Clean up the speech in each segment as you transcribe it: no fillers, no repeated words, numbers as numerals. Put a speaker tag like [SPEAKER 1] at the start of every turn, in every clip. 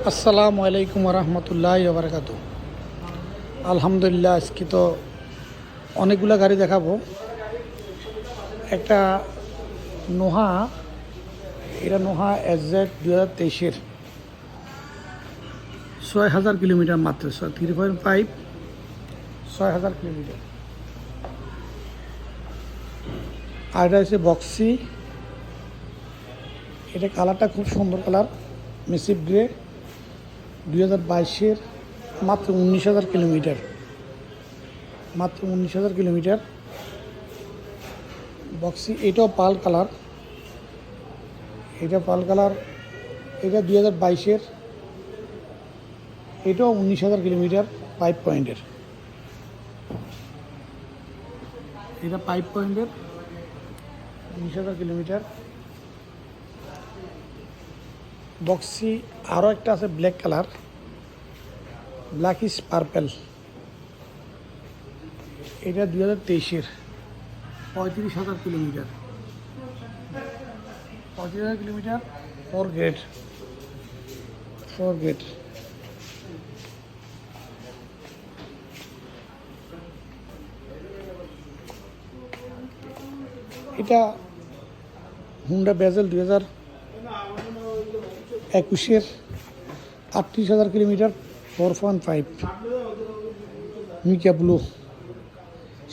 [SPEAKER 1] আসসালামু আলাইকুম রহমতুল্লাহ বারকাত। আলহামদুলিল্লাহ, আজকে তো অনেকগুলো গাড়ি দেখাবো। একটা নোহা, এটা নোহা SZ 2023-এর 6000 কিলোমিটার মাত্র, 3.5 6000 কিলোমিটার। আর এটা হচ্ছে বক্সি, এটা কালারটা খুব সুন্দর কালার, মেসিভ গ্রে, 2022-এর মাত্র 19,000 কিলোমিটার, মাত্র 19,000 কিলোমিটার বক্সি। এটাও পাল কালার, এটা পাল কালার, এটা 2022-এর, এটাও 19,000 কিলোমিটার 5 পয়েন্টের। এটা 5 পয়েন্টের 19,000 কিলোমিটার বক্সি। আরও একটা আছে black colour, black is purple, এটা 2023-এর 35,000 কিলোমিটার, 35,000 কিলোমিটার, 4 গ্রেড। এটা হুন্ডা বেজেল 2021-এর 38,000 কিলোমিটার, 4.5 মিকা ব্লু,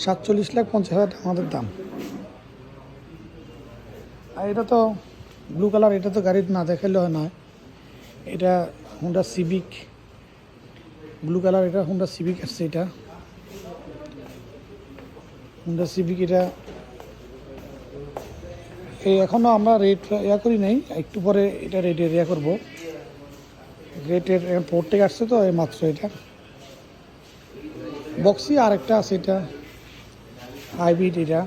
[SPEAKER 1] 47,50,000 আমাদের দাম। আর এটা তো ব্লু কালার, এটা তো গাড়ি না দেখালে হয় না। এটা হুন্ডা সিভিক ব্লু কালার, এটা হুন্ডা সিভিক আসছে, এটা হুন্ডা সিভিক। এটা এই এখনও আমরা রেট করি নাই, একটু পরে এটা রেটের করবো। রেটের পোর্ট থেকে আসছে তো এই মাত্র। এটা বক্সি আর একটা আছে, এটা হাইব্রিড, এটা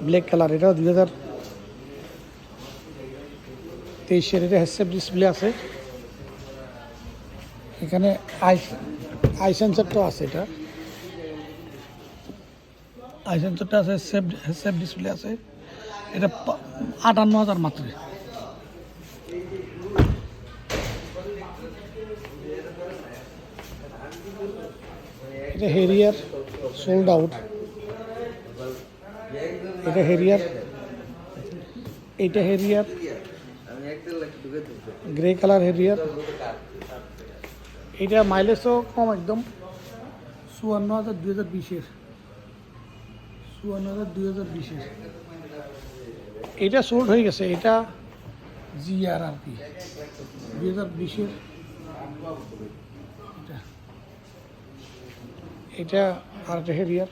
[SPEAKER 1] ব্ল্যাক কালার, এটা 2023-এর, এটা হেডসেট ডিসপ্লে আছে, এখানে আই সেন্সরটাও আছে, এটা আই সেন্সরটা আছে, হেডসেট ডিসপ্লে আছে। এটা 58,000 মাত্র। এটা হেরিয়ার সোল্ড আউট, এটা হেরিয়ার, এইটা হেরিয়ার গ্রে কালার হেরিয়ার। এটা মাইলেজও কম একদম, 54,000 2020-এর, 54,000 2020-এর। এটা সোল্ড হয়ে গেছে, এটা জিআর আর কি 2020-এর। এটা আর একটা হেরিয়ার।